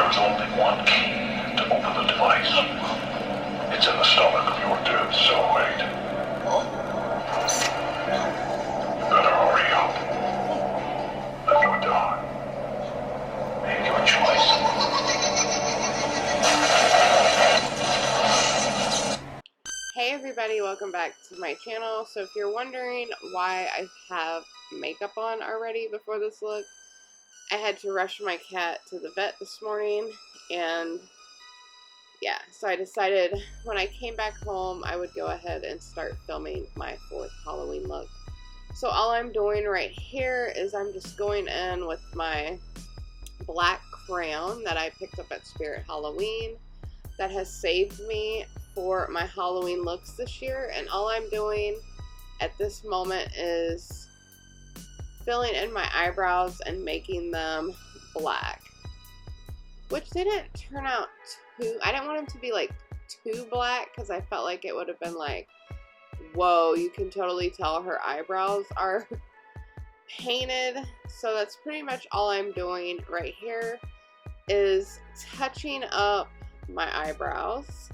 There's only one key to open the device. It's in the stomach of your dead cellmate. You better hurry up. Let you die. Make your choice. Hey everybody, welcome back to my channel. So if you're wondering why I have makeup on already before this look, I had to rush my cat to the vet this morning, and yeah, so I decided when I came back home I would go ahead and start filming my 4th Halloween look. So all I'm doing right here is I'm just going in with my black crayon that I picked up at Spirit Halloween that has saved me for my Halloween looks this year, and all I'm doing at this moment is filling in my eyebrows and making them black, which they didn't turn out too, I didn't want them to be like too black because I felt like it would have been like, whoa, you can totally tell her eyebrows are painted. So that's pretty much all I'm doing right here is touching up my eyebrows.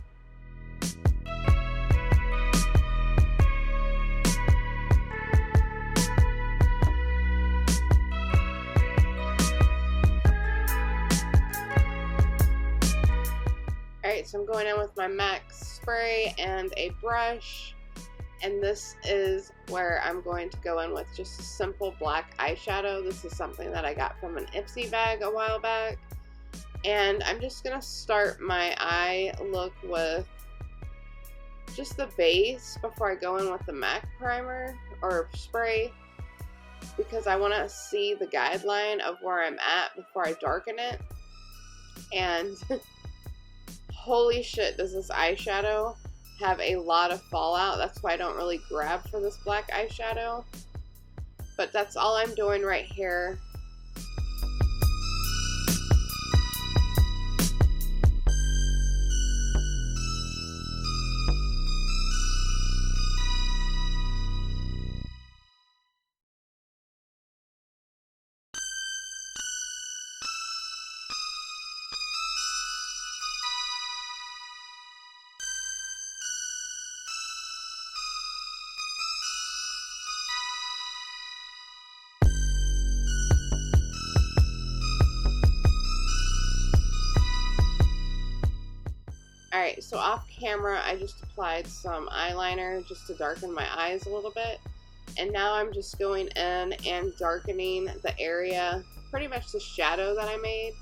Alright, so I'm going in with my MAC spray and a brush, and this is where I'm going to go in with just a simple black eyeshadow. This is something that I got from an Ipsy bag a while back, and I'm just going to start my eye look with just the base before I go in with the MAC primer or spray, because I want to see the guideline of where I'm at before I darken it. And holy shit, does this eyeshadow have a lot of fallout. That's why I don't really grab for this black eyeshadow. But that's all I'm doing right here. Alright, so off camera I just applied some eyeliner just to darken my eyes a little bit. And now I'm just going in and darkening the area, pretty much the shadow that I made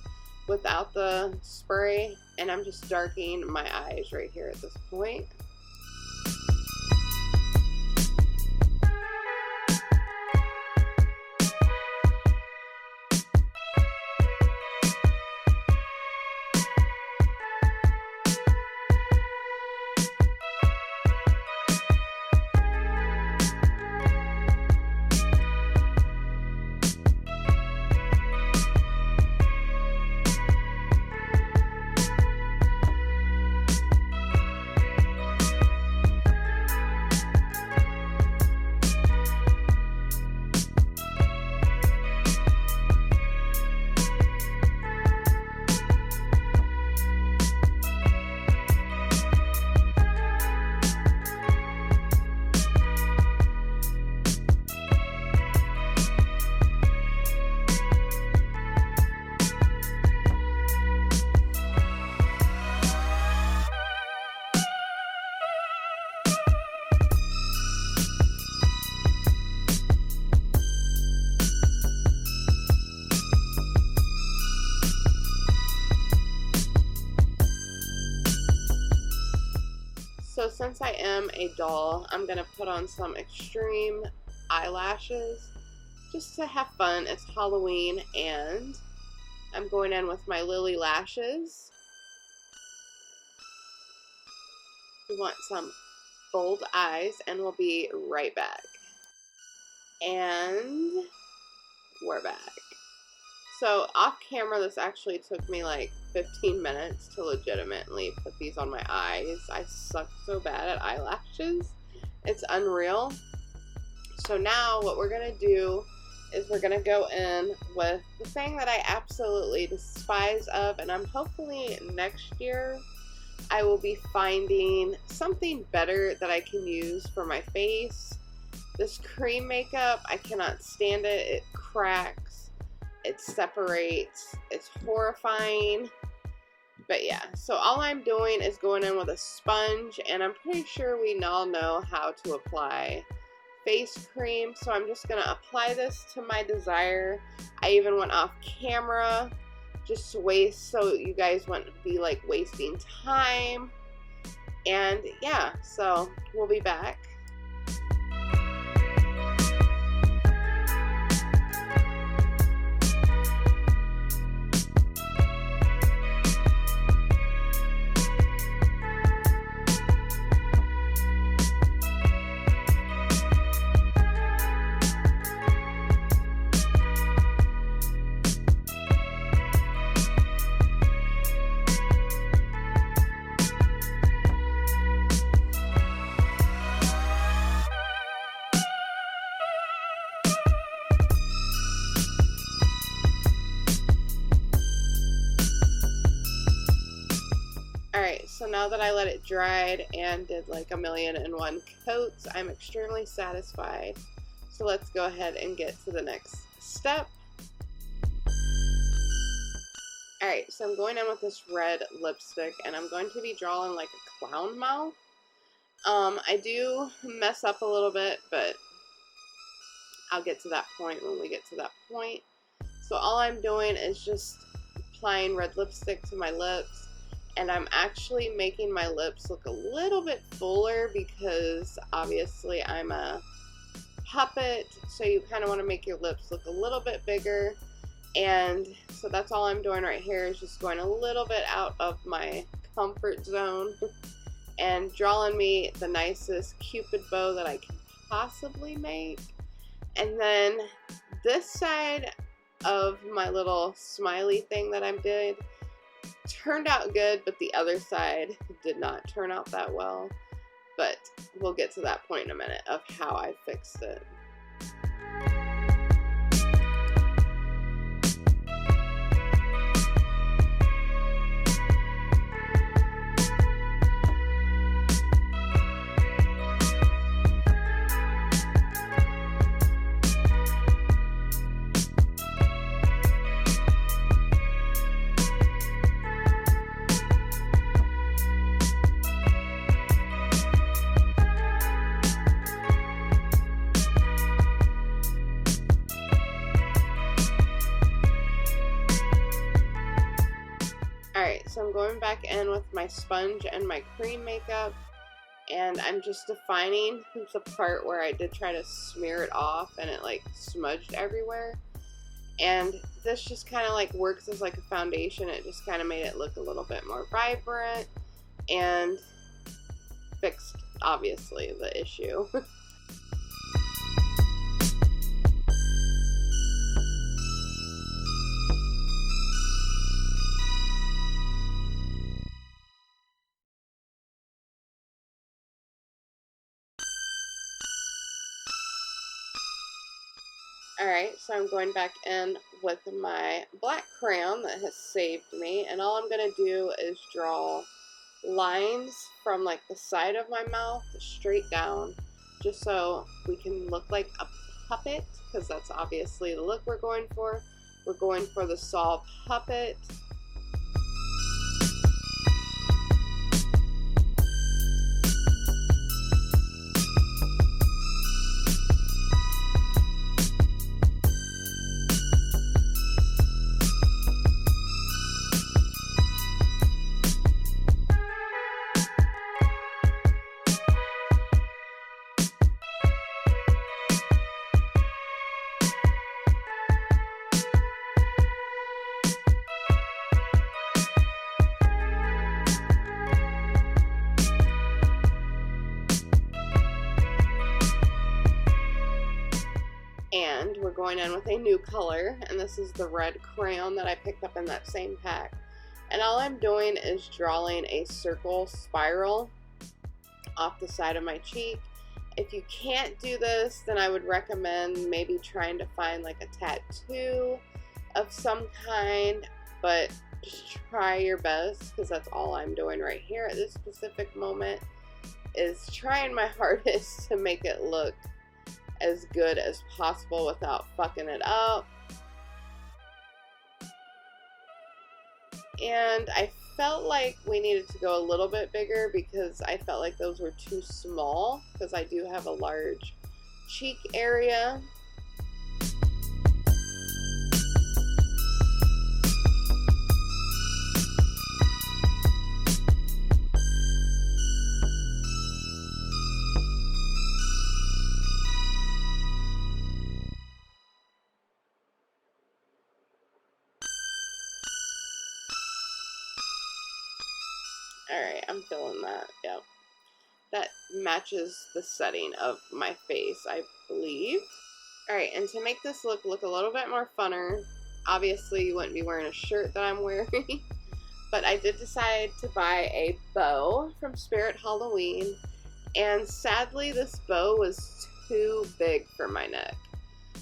without the spray. And I'm just darkening my eyes right here at this point. So since I am a doll, I'm going to put on some extreme eyelashes just to have fun. It's Halloween, and I'm going in with my Lily lashes. We want some bold eyes, and we'll be right back. And we're back. So off camera, this actually took me like 15 minutes to legitimately put these on my eyes. I suck so bad at eyelashes. It's unreal. So now what we're gonna do is we're going to go in with the thing that I absolutely despise of, and I'm hopefully next year I will be finding something better that I can use for my face. This cream makeup, I cannot stand it. It cracks, it separates, it's horrifying. But yeah, so all I'm doing is going in with a sponge, and I'm pretty sure we all know how to apply face cream. So I'm just going to apply this to my desire. I even went off camera just to waste, so you guys wouldn't be like wasting time. And yeah, so we'll be back. Alright, so now that I let it dried and did like 1,000,001 coats, I'm extremely satisfied. So let's go ahead and get to the next step. Alright, so I'm going in with this red lipstick, and I'm going to be drawing like a clown mouth. I do mess up a little bit, but I'll get to that point when we get to that point. So all I'm doing is just applying red lipstick to my lips. And I'm actually making my lips look a little bit fuller because obviously I'm a puppet, so you kind of want to make your lips look a little bit bigger. And so that's all I'm doing right here, is just going a little bit out of my comfort zone and drawing me the nicest Cupid bow that I can possibly make. And then this side of my little smiley thing that I did turned out good, but the other side did not turn out that well. But we'll get to that point in a minute of how I fixed it. Alright, so I'm going back in with my sponge and my cream makeup, and I'm just defining the part where I did try to smear it off and it like smudged everywhere. And this just kind of like works as like a foundation. It just kind of made it look a little bit more vibrant and fixed, obviously, the issue. Alright, so I'm going back in with my black crayon that has saved me, and all I'm going to do is draw lines from like the side of my mouth straight down, just so we can look like a puppet, because that's obviously the look we're going for. We're going for the Saw puppet. And we're going in with a new color, and this is the red crayon that I picked up in that same pack. And all I'm doing is drawing a circle spiral off the side of my cheek, If you can't do this, then I would recommend maybe trying to find like a tattoo of some kind, but just try your best, because that's all I'm doing right here at this specific moment, is trying my hardest to make it look as good as possible without fucking it up. And I felt like we needed to go a little bit bigger because I felt like those were too small, because I do have a large cheek area. Alright, I'm feeling that. Yep. That matches the setting of my face, I believe. Alright, and to make this look a little bit more funner, obviously you wouldn't be wearing a shirt that I'm wearing, but I did decide to buy a bow from Spirit Halloween, and sadly this bow was too big for my neck.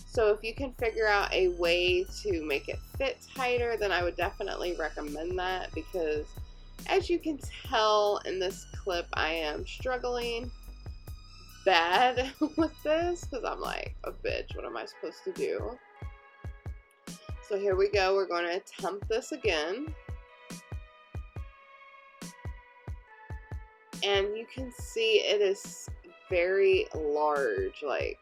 So if you can figure out a way to make it fit tighter, then I would definitely recommend that, because as you can tell in this clip, I am struggling bad with this, because I'm like, a bitch, what am I supposed to do? So here we go, we're going to attempt this again. And you can see it is very large, like,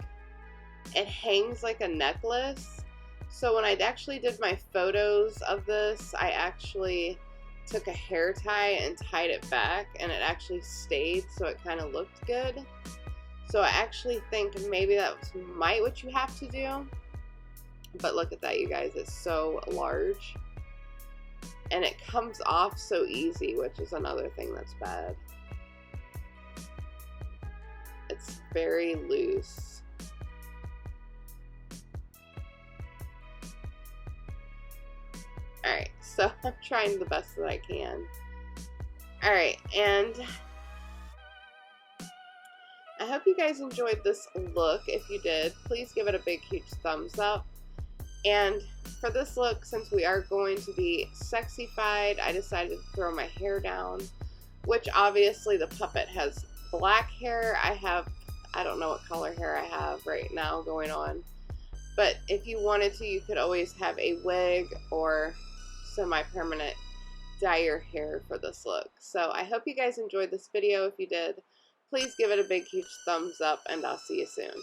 it hangs like a necklace. So when I actually did my photos of this, I actually took a hair tie and tied it back, and it actually stayed, so it kind of looked good. So I actually think maybe that's what you have to do. But look at that, you guys, it's so large. And it comes off so easy, which is another thing that's bad. It's very loose. Alright, so I'm trying the best that I can. Alright, and I hope you guys enjoyed this look. If you did, please give it a big, huge thumbs up. And for this look, since we are going to be sexified, I decided to throw my hair down, which obviously the puppet has black hair. I don't know what color hair I have right now going on. But if you wanted to, you could always have a wig or semi-permanent dye your hair for this look. So I hope you guys enjoyed this video. If you did, please give it a big, huge thumbs up, and I'll see you soon.